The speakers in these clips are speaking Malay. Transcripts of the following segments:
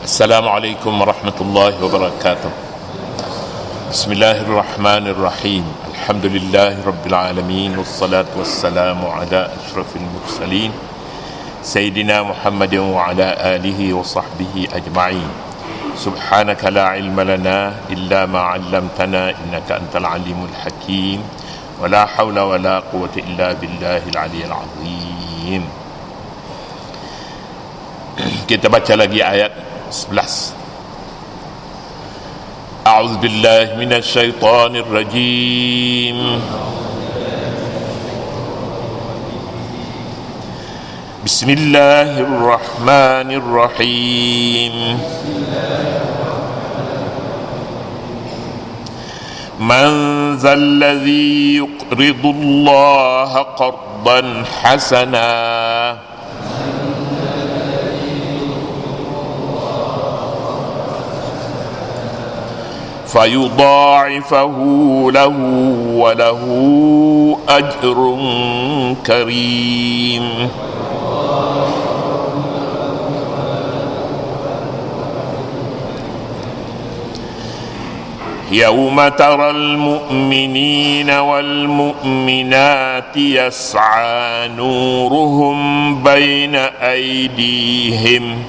Assalamualaikum warahmatullahi wabarakatuh. Bismillahirrahmanirrahim. Alhamdulillahi rabbil alamin. Wassalatu wassalamu ala ashrafil mursalin Sayyidina Muhammadin wa ala alihi wa sahbihi ajma'in. Subhanaka la ilma lana illa ma 'allamtana innaka antal alimul hakim. Wa la hawla wa la quwwata illa billahil aliyyil azim. Kita baca lagi ayat 11. A'udzu billahi minasy syaithanir rajim. Bismillahirrahmanirrahim. Man dzal ladzi yuqridu Allaha qardan hasana fayudha'ifahu lahu wa lahu ajrun karim. Yawma taral mu'minina wal mu'minati yas'a nuruhum baina aydihim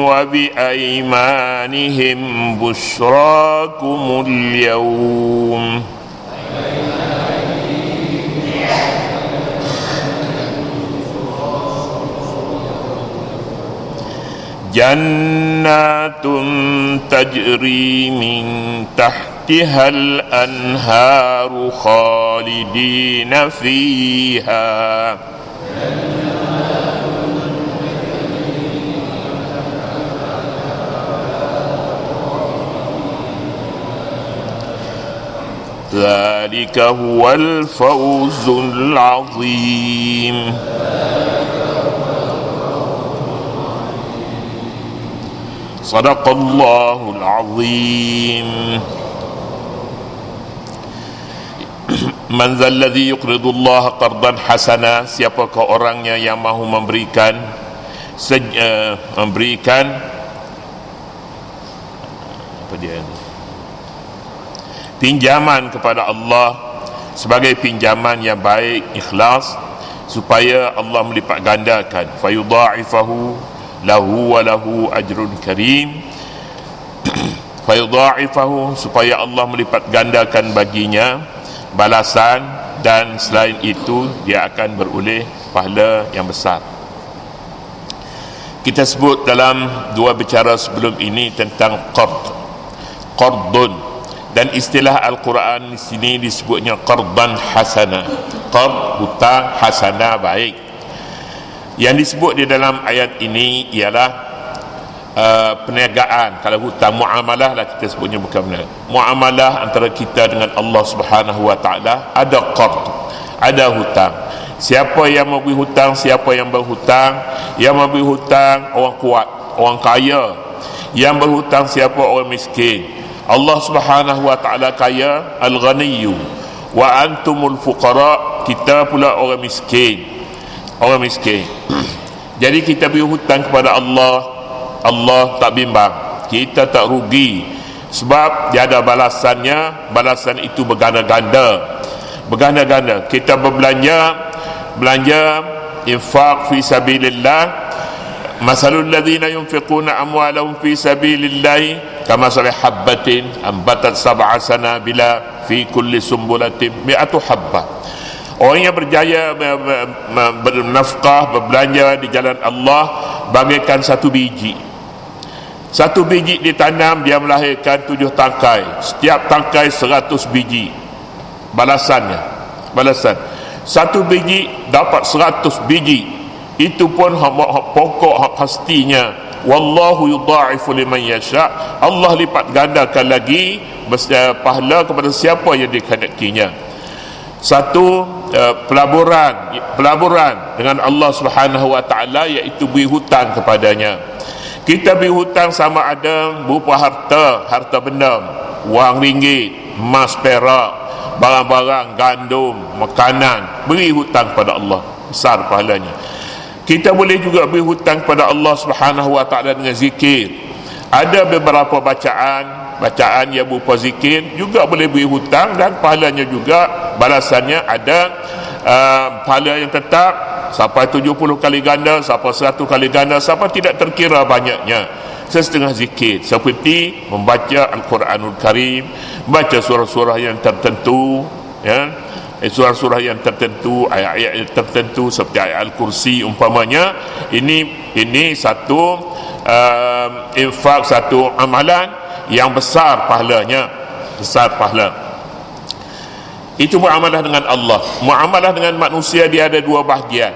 wa biaymanihim bushrakumul yawm jannatun tajri min tahtihal anharu khalidina fiha dzalika huwal fawzul azim. Sadaqallahul azim. Man dzal ladzi yuqridu Allah qardan hasana, siapakah orangnya yang mahu memberikan apa dia ini? Pinjaman kepada Allah sebagai pinjaman yang baik, ikhlas, supaya Allah melipat gandakan. Fayudha'ifahu lahu wa lahu ajrun karim. Fayudha'ifahu, supaya Allah melipat gandakan baginya balasan, dan selain itu dia akan beroleh pahala yang besar. Kita sebut dalam dua bicara sebelum ini tentang qardun, dan istilah Al-Quran di sini disebutnya qardan hasana. Qard, hutang, hasana, baik. Yang disebut di dalam ayat ini ialah perniagaan. Kalau hutang, muamalah lah kita sebutnya, bukan benar. Muamalah antara kita dengan Allah Subhanahu wa taala, ada qard, ada hutang. Siapa yang memberi hutang, siapa yang berhutang? Yang memberi hutang orang kuat, orang kaya. Yang berhutang siapa? Orang miskin. Allah Subhanahu wa taala kaya, al-ghaniyyu, wa antumul fuqara, kita pula orang miskin. Orang miskin. Jadi kita beri hutang kepada Allah, Allah tak bimbang, kita tak rugi, sebab dia ada balasannya. Balasan itu berganda-ganda. Kita belanja infak fi sabilillah. Masalul ladzina yunfiquna amwalahum fi sabilillah kamasali habbatin ambatat sab'a sanabila fi kulli sumbulatin mi'atu habbah. Orang yang berjaya bernafkah, berbelanja di jalan Allah, bagaikan satu biji. Satu biji ditanam, dia melahirkan 7 tangkai. Setiap tangkai 100 biji. Balasan. Satu biji dapat 100 biji. Itu pun pokok, hak pastinya. Wallahu yudha'ifu liman yasha. Allah lipat gandakan lagi pahala kepada siapa yang dikehendakinya. Satu pelaburan dengan Allah Subhanahu wa taala, iaitu beri hutang kepadanya. Kita berhutang sama ada berupa harta benda, wang ringgit, emas, perak, barang-barang, gandum, makanan. Beri hutang pada Allah, besar pahalanya. Kita boleh juga beri hutang pada Allah Subhanahu wa taala dengan zikir. Ada beberapa bacaan yang berupa zikir juga boleh beri hutang, dan pahalanya juga, balasannya ada pahala yang tetap, sampai 70 kali ganda, sampai 100 kali ganda, sampai tidak terkira banyaknya. Setengah zikir seperti membaca Al-Quranul Karim, baca surah-surah yang tertentu, ya, surah-surah yang tertentu, ayat-ayat yang tertentu seperti ayat Al-Kursi umpamanya. Ini satu infak, satu amalan yang besar pahalanya, besar pahala. Itu muamalah dengan Allah. Muamalah dengan manusia dia ada dua bahagian.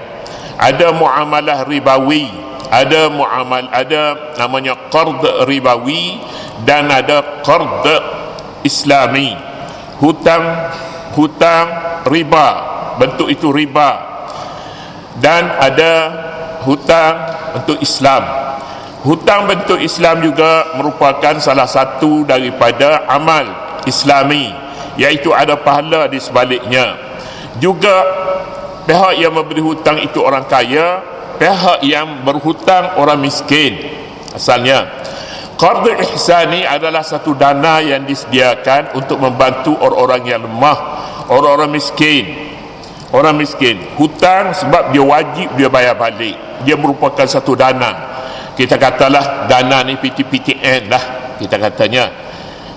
Ada muamalah ribawi, ada namanya qard ribawi, dan ada qard islami. Hutang riba, bentuk itu riba. Dan ada hutang bentuk Islam. Hutang bentuk Islam juga merupakan salah satu daripada amal Islami, iaitu ada pahala di sebaliknya. Juga pihak yang memberi hutang itu orang kaya, pihak yang berhutang orang miskin asalnya. Qard ihsani adalah satu dana yang disediakan untuk membantu orang-orang yang lemah, orang-orang miskin. Orang miskin hutang sebab dia wajib dia bayar balik, dia merupakan satu dana. Kita katalah dana ni PTPTN lah, kita katanya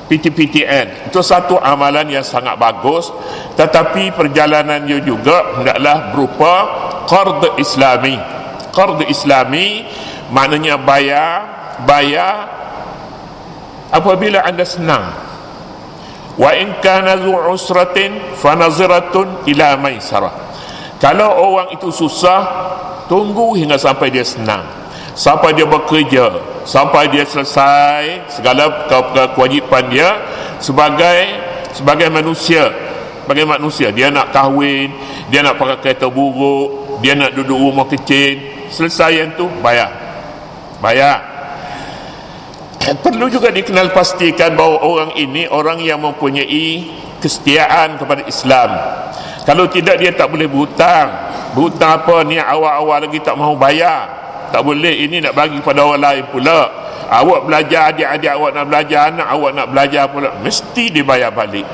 PTPTN. Itu satu amalan yang sangat bagus, tetapi perjalanannya juga hendaklah berupa qard islami. Qard islami maknanya bayar apabila anda senang. Wa in kana dhu usratin fanaziratun ila maisarah. Kalau orang itu susah, tunggu hingga sampai dia senang, sampai dia bekerja, sampai dia selesai segala kewajipan dia sebagai manusia. Sebagai manusia, dia nak kahwin, dia nak pakai kereta buruk, dia nak duduk rumah kecil, selesai yang tu bayar. Perlu juga dikenal pastikan bahawa orang ini orang yang mempunyai kesetiaan kepada Islam. Kalau tidak, dia tak boleh berhutang. Berhutang apa? Ni awal-awal lagi tak mahu bayar, tak boleh. Ini nak bagi pada orang lain pula. Awak belajar, adik-adik awak nak belajar, anak awak nak belajar pula, mesti dibayar balik.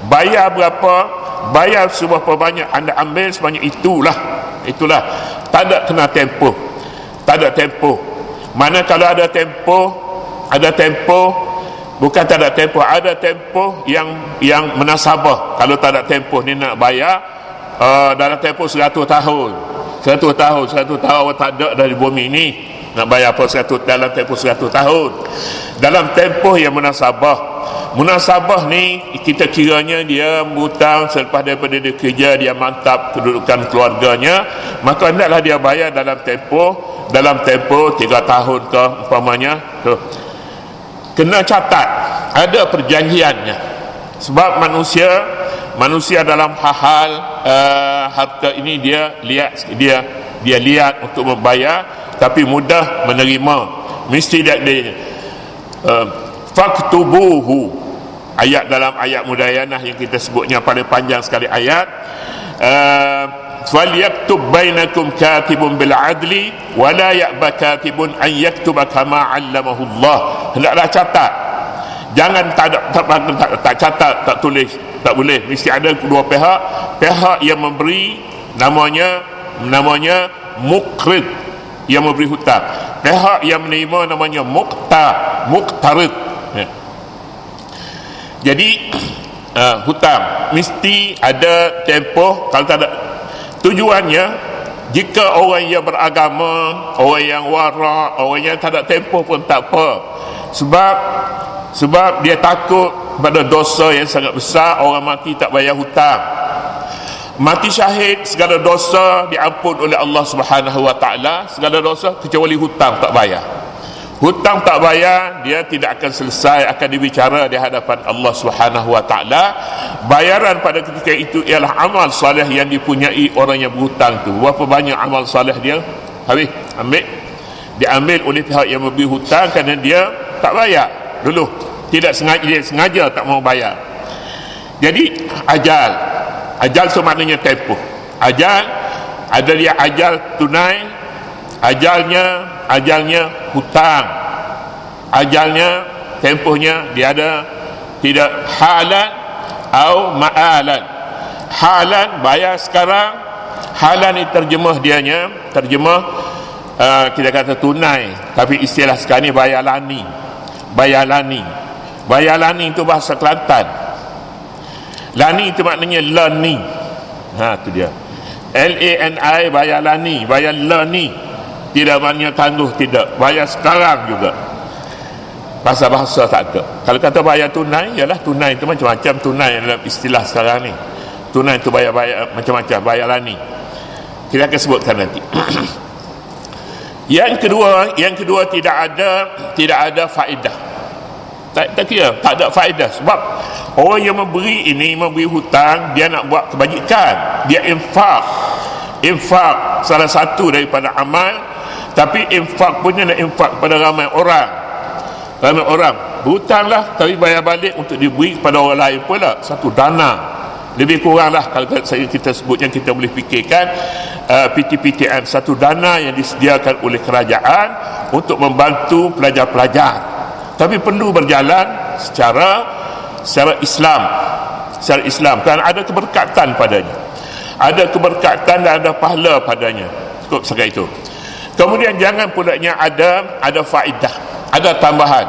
Bayar berapa? Bayar seberapa banyak anda ambil, sebanyak itulah. Tak ada kena tempoh. Tak ada tempoh. Mana kalau ada tempoh, bukan tak ada tempoh, ada tempoh yang menasabah. Kalau tak ada tempoh ni nak bayar dalam tempoh 100 tahun. 100 tahun awak tak ada dari bumi ni, nak bayar apa dalam tempoh 100 tahun. Dalam tempoh yang munasabah ni kita kiranya dia berhutang selepas daripada dia kerja, dia mantap kedudukan keluarganya, maka hendaklah dia bayar dalam tempoh 3 tahun ke umpamanya tu. Kena catat, ada perjanjiannya. Sebab manusia dalam hal harta ini dia lihat untuk membayar, tapi mudah menerima. Mesti dia faktubuhu, dalam ayat Mudayanah yang kita sebutnya paling panjang sekali ayat, falyaktub bainakum katibun bil adli wa la ya'ba katibun an yaktuba kama 'allamahu Allah. Hendaklah catat, jangan tak catat, tak tulis, tak boleh. Mesti ada kedua pihak yang memberi, namanya muqrid, yang memberi hutang. Pihak yang menerima namanya muqtarid. Jadi hutang mesti ada tempoh. Kalau tak ada, tujuannya jika orang yang beragama, orang yang wara, orang yang tak ada tempoh pun tak apa. Sebab dia takut pada dosa yang sangat besar. Orang mati tak bayar hutang, mati syahid, segala dosa diampun oleh Allah Subhanahu wa taala, segala dosa kecuali hutang tak bayar. Hutang tak bayar, dia tidak akan selesai, akan dibicara di hadapan Allah Subhanahu wa taala. Bayaran pada ketika itu ialah amal soleh yang dipunyai orang yang berhutang tu. Berapa banyak amal soleh dia habis ambil. diambil oleh pihak yang memberi hutang kerana dia tak bayar dulu, tidak sengaja, dia sengaja tak mau bayar. Jadi ajal tu maknanya tempoh. Ajal ada dia ajal tunai, ajalnya hutang, ajalnya tempohnya dia ada tidak halan atau ma'alan. Halan bayar sekarang, halan ni terjemah kita kata tunai, tapi istilah sekarang ni bayar lani itu bahasa Kelantan. Lani itu maknanya learning. Tu dia, LANI, bayar lani, bayar learning. Tidak maknanya tangguh, tidak, bayar sekarang juga. Bahasa-bahasa tak ada. Kalau kata bayar tunai, ialah tunai itu macam-macam. Tunai dalam istilah sekarang ni, tunai itu bayar macam-macam, bayar lani. Kita akan sebutkan nanti. Yang kedua tidak ada faedah. Tak kira, tak ada faedah. Sebab orang yang memberi hutang, dia nak buat kebajikan, dia infak salah satu daripada amal. Tapi infak punya nak infak kepada ramai orang berhutanglah, tapi bayar balik untuk diberi kepada orang lain pula, satu dana. Lebih kuranglah kalau kita sebutnya, kita boleh fikirkan PTPTN, satu dana yang disediakan oleh kerajaan untuk membantu pelajar-pelajar, tapi perlu berjalan secara Islam, kerana ada keberkatan padanya, ada keberkatan dan ada pahala padanya. Cukup sekat itu. Kemudian jangan pulaknya ada faedah, ada tambahan.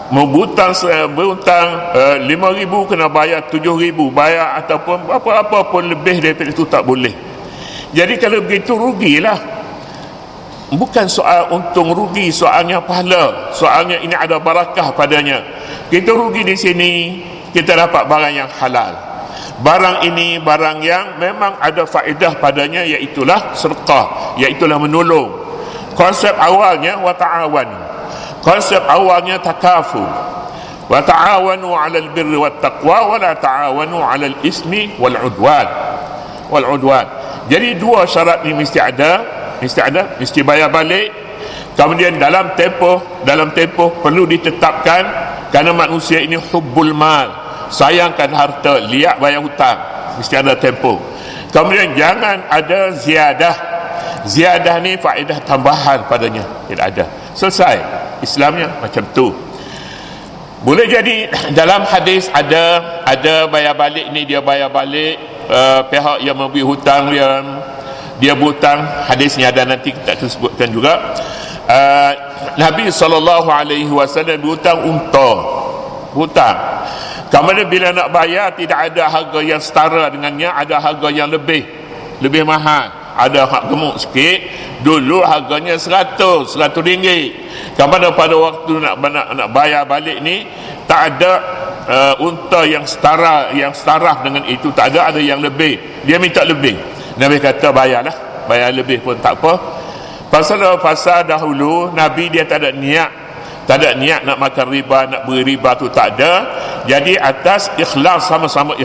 Berhutang 5,000 kena bayar 7,000, bayar ataupun apa-apa pun lebih daripada itu tak boleh. Jadi kalau begitu rugilah. Bukan soal untung rugi, soalnya pahala, soalnya ini ada barakah padanya. Kita rugi di sini, kita dapat barang yang halal. Barang ini barang yang memang ada faedah padanya, iaitulah sedekah, iaitulah menolong. Konsep awalnya wa ta'awanu, konsep awalnya takaful, wa ta'awanu 'alal birri wat taqwa wa la ta'awanu 'alal ismi wal 'udwan. Jadi dua syarat ni mesti ada, mesti bayar balik. Kemudian dalam tempoh perlu ditetapkan, kerana manusia ini hubbul mal, sayangkan harta, liat bayar hutang, mesti ada tempoh. Kemudian jangan ada ziyadah ni faedah tambahan padanya, tidak ada. Selesai. Islamnya macam tu. Boleh jadi dalam hadis ada bayar balik ni, dia bayar balik pihak yang memberi hutang, dia berhutang, hadisnya ada, nanti kita akan sebutkan juga. Nabi SAW berhutang hutang. Kemudian bila nak bayar, tidak ada harga yang setara dengannya, ada harga yang lebih mahal. Ada hak gemuk sikit, dulu harganya 100 ringgit. Kemudian pada waktu nak bayar balik ni, tak ada unta yang setara dengan itu, tak ada yang lebih, dia minta lebih. Nabi kata bayarlah, bayar lebih pun tak apa. Pasal dahulu Nabi dia tak ada niat nak makan riba, nak beri riba tu tak ada. Jadi atas ikhlas, sama-sama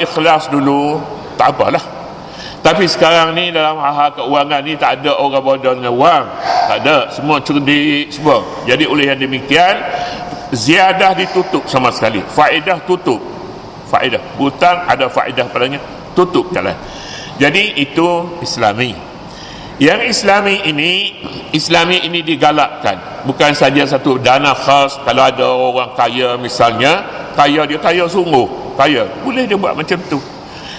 ikhlas dulu, tak apalah. Tapi sekarang ni dalam hal keuangan ni tak ada orang bodoh dengan wang, tak ada, semua cerdik semua. Jadi oleh yang demikian, ziyadah ditutup sama sekali, faedah tutup, faedah hutang ada faedah padanya, tutup jalan. Jadi itu Islami. Yang Islami ini digalakkan, bukan saja satu dana khas. Kalau ada orang kaya misalnya, dia kaya sungguh, boleh dia buat macam tu.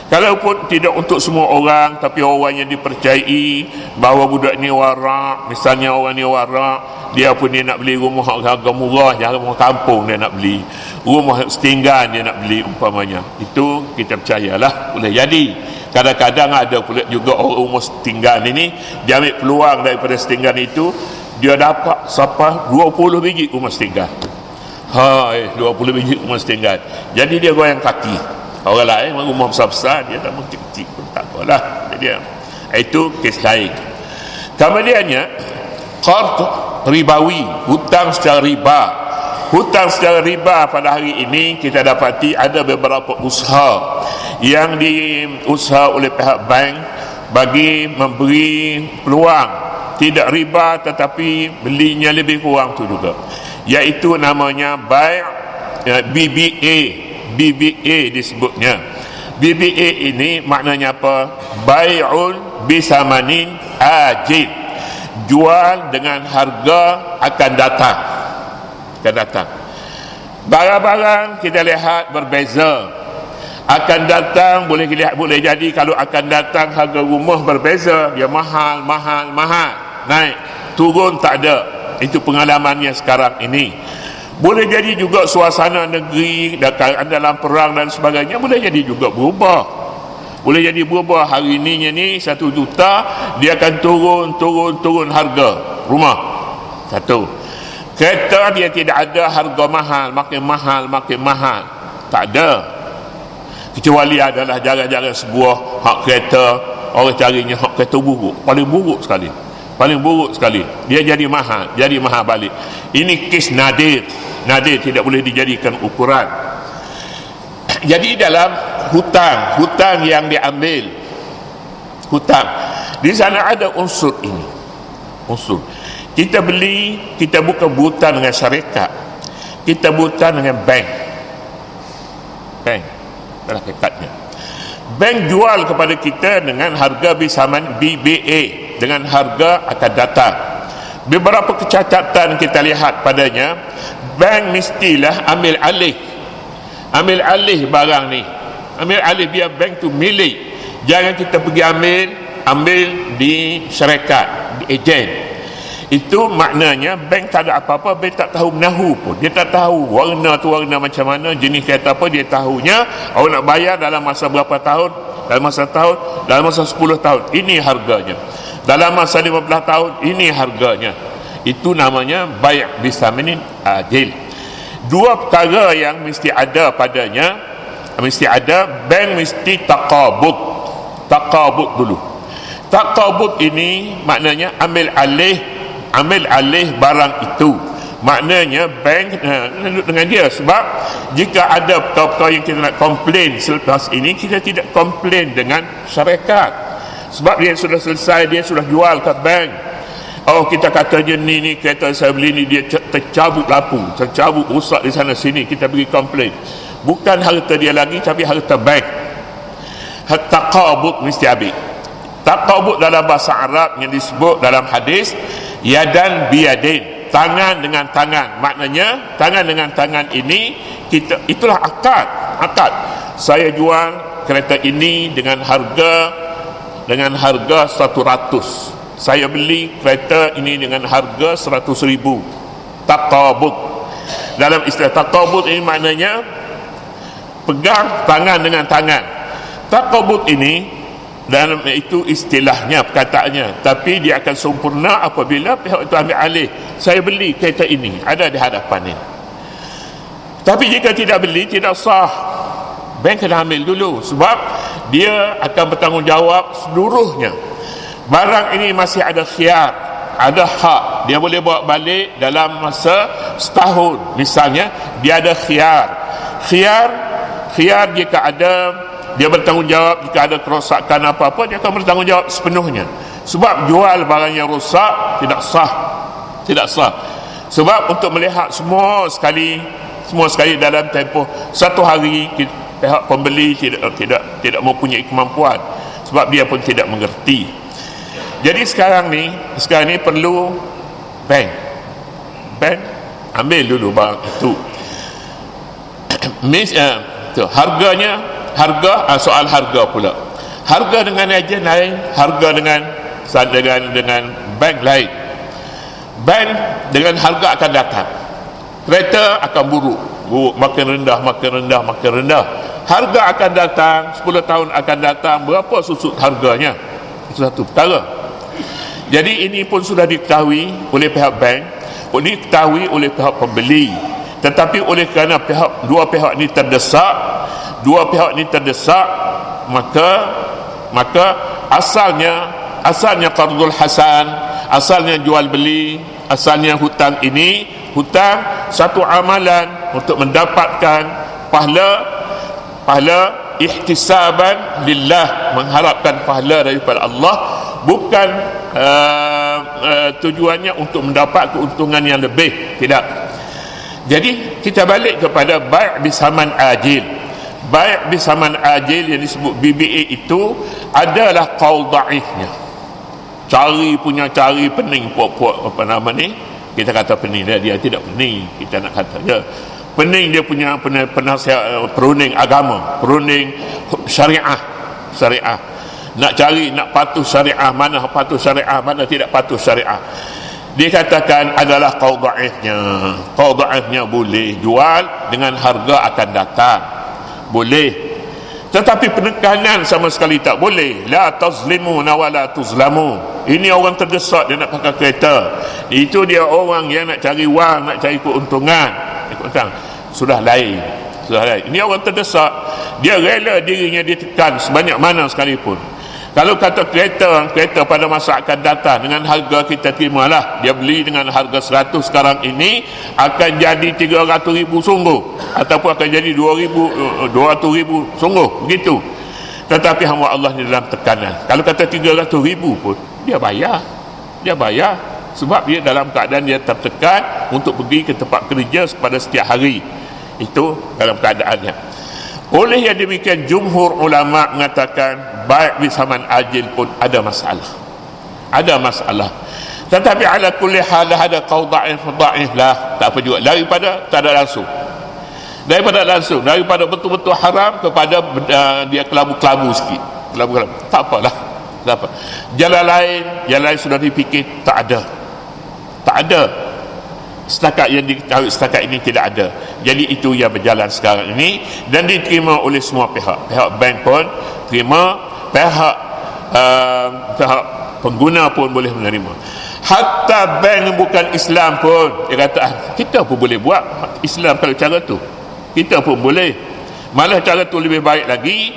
Kalaupun tidak untuk semua orang, tapi orang yang dipercayai bahawa budak ni warak, misalnya orang ni warak, dia pun dia nak beli rumah harga murah, jangan rumah kampung dia nak beli, rumah setinggan dia nak beli umpamanya, itu kita percayalah boleh jadi. Kadang-kadang ada pula juga orang rumah setinggan ini, dia ambil peluang daripada setinggan itu, dia dapat sampai 20 biji rumah setinggan. 20 biji rumah setinggan, jadi dia goyang kaki. Orang lain rumah besar-besar, dia tak mungkin kecil pun tak apalah. Jadi itu kes lain. Kemudiannya qard ribawi, hutang secara riba. Hutang secara riba pada hari ini kita dapati ada beberapa usaha yang diusaha oleh pihak bank bagi memberi peluang tidak riba tetapi belinya lebih kurang tu juga, iaitu namanya bai' BBA disebutnya. BBA ini maknanya apa? Bai'ul bisamanin ajil, jual dengan harga akan datang. Barang-barang kita lihat berbeza, akan datang boleh jadi kalau akan datang harga rumah berbeza, dia mahal, naik turun tak ada. Itu pengalamannya sekarang ini. Boleh jadi juga suasana negeri dalam perang dan sebagainya, boleh jadi juga berubah. Boleh jadi berubah. Hari ininya ni 1 juta, dia akan turun harga rumah. Satu. Kereta dia tidak ada harga mahal, makin mahal. Tak ada. Kecuali adalah jarang-jarang sebuah hak kereta, orang carinya hak kereta buruk, paling buruk sekali, dia jadi mahal balik. Ini kes nadir, tidak boleh dijadikan ukuran. Jadi dalam hutang yang diambil, di sana ada unsur ini. Kita bukan berhutang dengan syarikat, kita berhutang dengan bank adalah kekatnya. Bank jual kepada kita dengan harga bisaman BBA, dengan harga akan datang. Beberapa kecacatan kita lihat padanya, bank mestilah ambil alih barang ni, biar bank tu milik. Jangan kita pergi ambil di syarikat, di ejen. Itu maknanya bank tak ada apa-apa, bank tak tahu menahu pun. Dia tak tahu warna tu warna macam mana, jenis kereta apa. Dia tahunya awak nak bayar dalam masa berapa tahun, dalam masa 10 tahun ini harganya, dalam masa 15 tahun ini harganya. Itu namanya bai' bisamanin ajil. Dua perkara yang mesti ada padanya, bank mesti taqabud dulu. Taqabud ini maknanya ambil alih barang itu. Maknanya bank dengan dia. Sebab jika ada perkara yang kita nak komplain selepas ini, kita tidak komplain dengan syarikat, sebab dia sudah selesai, dia sudah jual ke bank. Kita kata je ni kereta saya beli ni dia tercabut lampu, tercabut rusak di sana sini, kita pergi komplain. Bukan harta dia lagi, tapi harta bank. Taqabud mesti habis. Taqabud dalam bahasa Arab yang disebut dalam hadis yadan biyadin, tangan dengan tangan. Maknanya tangan dengan tangan ini itulah akad. Saya jual kereta ini dengan harga 100. Saya beli kereta ini dengan harga 100,000. Taqabud. Dalam istilah taqabud ini maknanya pegang tangan dengan tangan. Taqabud ini dalam itu istilahnya, perkataannya, tapi dia akan sempurna apabila pihak itu ambil alih. Saya beli kereta ini, ada di hadapan ini. Tapi jika tidak beli, tidak sah. Bank kena ambil dulu, sebab dia akan bertanggungjawab seluruhnya. Barang ini masih ada khiyar, ada hak, dia boleh bawa balik dalam masa setahun. Misalnya dia ada khiyar jika ada, dia bertanggungjawab jika ada kerosakan apa-apa, dia akan bertanggungjawab sepenuhnya. Sebab jual barang yang rosak tidak sah. Sebab untuk melihat semua sekali dalam tempoh 1 hari, pihak pembeli tidak mempunyai kemampuan, sebab dia pun tidak mengerti. Jadi sekarang ni perlu bank ambil dulu barang itu. Soal harga pula. Harga dengan ejen lain, harga dengan bank lain. Bank dengan harga akan datang, kereta akan buruk, makin rendah. Harga akan datang, 10 tahun akan datang, berapa susut harganya, itu satu perkara. Jadi ini pun sudah diketahui oleh pihak bank, diketahui oleh pihak pembeli. Tetapi oleh kerana dua pihak ini terdesak, maka asalnya qardul hasan, asalnya jual beli, asalnya hutang satu amalan untuk mendapatkan pahala ihtisaban lillah, mengharapkan pahala daripada Allah, bukan tujuannya untuk mendapat keuntungan yang lebih. Tidak. Jadi kita balik kepada bai' bisaman ajil. Bai' bisaman ajil yang disebut BBA itu adalah qaul dhaifnya. Cari pening puak-puak apa nama ni, kita kata pening dia tidak pening, kita nak kata dia pening, dia punya penasihat perunding agama, perunding syariah. Nak cari, nak patuh syariah, mana patuh syariah, mana tidak patuh syariah. Dikatakan adalah qaul dhaifnya. Qaul dhaifnya boleh jual dengan harga akan datang, boleh, tetapi penekanan sama sekali tak boleh. La tazlimuna wa la tuzlamu. Ini orang terdesak, dia nak pakai kereta, itu dia orang yang nak cari wang, nak cari keuntungan. Sudah lain. Ini orang terdesak, dia rela dirinya ditekan sebanyak mana sekalipun. Kalau kata kereta pada masa akan datang dengan harga kita terimalah, dia beli dengan harga 100 sekarang ini, akan jadi 300,000 sungguh, ataupun akan jadi 200,000 sungguh, begitu. Tetapi hamba Allah di dalam tekanan. Kalau kata 300,000 pun dia bayar, sebab dia dalam keadaan dia tertekan untuk pergi ke tempat kerja pada setiap hari. Itu dalam keadaannya. Oleh yang demikian, jumhur ulama mengatakan baik bisaman ajil pun ada masalah. Tetapi ala kulli hal ada qaul dhaif lah, tak apa juga. Daripada tak ada langsung, daripada betul-betul haram kepada dia kelabu-kelabu sikit, tak apalah, tak apa. Jalan lain sudah dipikir, tak ada. Setakat yang diketahui setakat ini tidak ada. Jadi itu yang berjalan sekarang ini dan diterima oleh semua pihak. Pihak bank pun terima, pihak pengguna pun boleh menerima. Hatta bank yang bukan Islam pun dia kata kita pun boleh buat Islam kalau cara tu. Kita pun boleh. Malah cara tu lebih baik lagi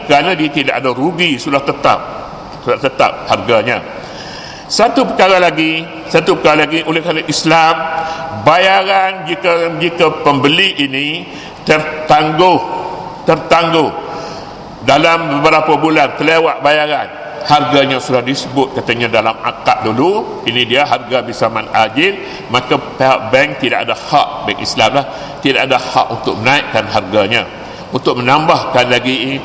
kerana dia tidak ada rugi, sudah tetap harganya. Satu perkara lagi oleh kerana Islam, bayaran jika pembeli ini tertangguh dalam beberapa bulan terlewat bayaran, harganya sudah disebut katanya dalam akad dulu, ini dia harga bisaman ajil, maka pihak bank tidak ada hak, bank Islam lah, tidak ada hak untuk menaikkan harganya, untuk menambahkan lagi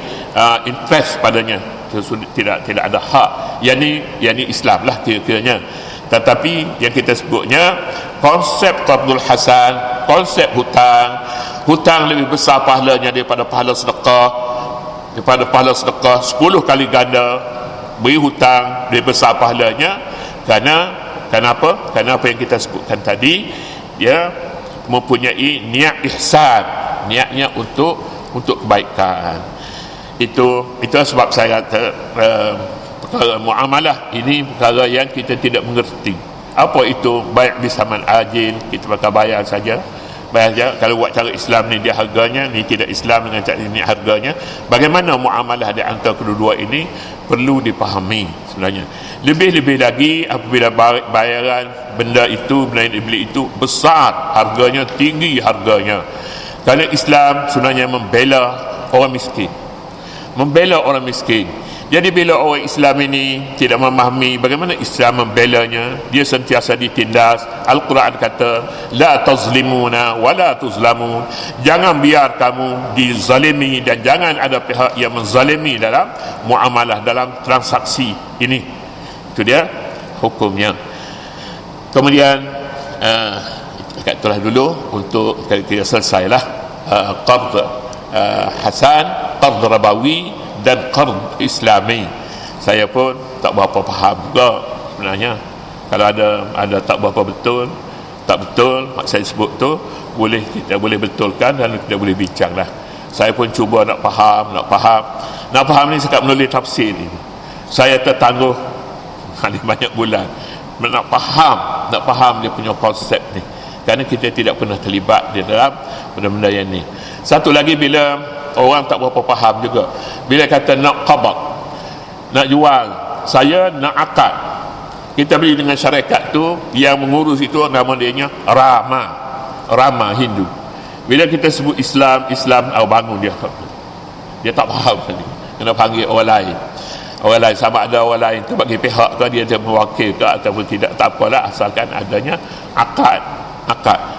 interest padanya. Tidak ada hak. Yang ni Islam lah kira-kiranya. Tetapi yang kita sebutnya konsep qardul hasan, konsep hutang lebih besar pahalanya daripada pahala sedekah, 10 kali ganda. Beri hutang lebih besar pahalanya kerana apa yang kita sebutkan tadi, dia mempunyai niat ihsan, niatnya untuk kebaikan. Itu sebab saya kata perkara muamalah ini perkara yang kita tidak mengerti. Apa itu baik bisaman ajil? Kita bakal bayar saja. Kalau buat cara Islam ni dia harganya, ni tidak Islam dengan cara ini harganya. Bagaimana muamalah di antara kedua-dua ini perlu dipahami sebenarnya. Lebih-lebih lagi apabila bayaran benda yang dibeli itu besar harganya, tinggi harganya. Kerana Islam sebenarnya membela orang miskin. Jadi bila orang Islam ini tidak memahami bagaimana Islam membelanya, dia sentiasa ditindas. Al-Quran kata la tazlimuna wa la tuzlamun, jangan biar kamu dizalimi dan jangan ada pihak yang menzalimi dalam muamalah, dalam transaksi ini. Itu dia hukumnya. Kemudian dekat itulah dulu untuk kita selesailah qard hasan, qard rabawi dan qard islami. Saya pun tak berapa faham juga sebenarnya. Kalau ada tak berapa tak betul mak saya sebut tu, kita boleh betulkan dan kita boleh bincanglah. Saya pun cuba nak faham ni sekat menulis tafsir ni. Saya tertangguh banyak bulan nak faham dia punya konsep ni, kerana kita tidak pernah terlibat di dalam benda-benda yang ni. Satu lagi, bila orang tak berapa faham juga, bila kata nak qabad, nak jual, saya nak akad, kita beli dengan syarikat tu, yang mengurus itu nama dia Rama Hindu. Bila kita sebut Islam bangun dia tak faham tadi, kena panggil orang lain. orang lain, sama ada orang lain tu bagi pihak tu dia mewakil ke ataupun tidak, tak apalah, asalkan adanya akad.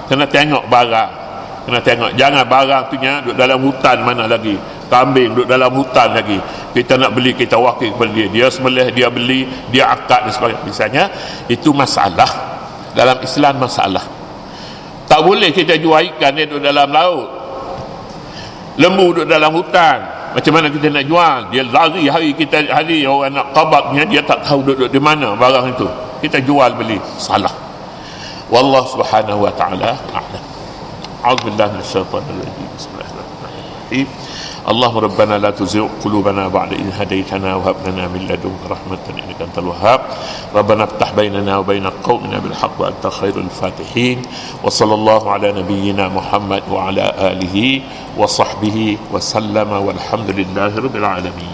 Kena tengok barang, kena tengok, jangan barang tu nya duduk dalam hutan mana lagi, kambing duduk dalam hutan lagi, kita nak beli, kita wakil kepada dia sembelih, dia beli, dia akad dan sebagainya. Misalnya itu masalah dalam Islam, masalah. Tak boleh kita jual ikan dia duduk dalam laut, lembu duduk dalam hutan. Macam mana kita nak jual? Dia lari hari orang nak qabaknya, dia tak tahu duduk di mana barang itu, kita jual beli, salah. Wallahu subhanahu wa ta'ala a'lam. A'udzubillahi minasyaitonir rajim. Bismillahirrahmanirrahim. Allahumma rabbana la tuzigh qulubana ba'da idh hadaytana wa hab lana min ladunka rahmatan innaka antal wahhab. Rabbana iftah bainana wa baina qaumina bil haqq wa anta khairul fatihin. Wa sallallahu ala nabiyyina Muhammad wa ala alihi wa sahbihi wa sallama walhamdulillahi rabbil alamin.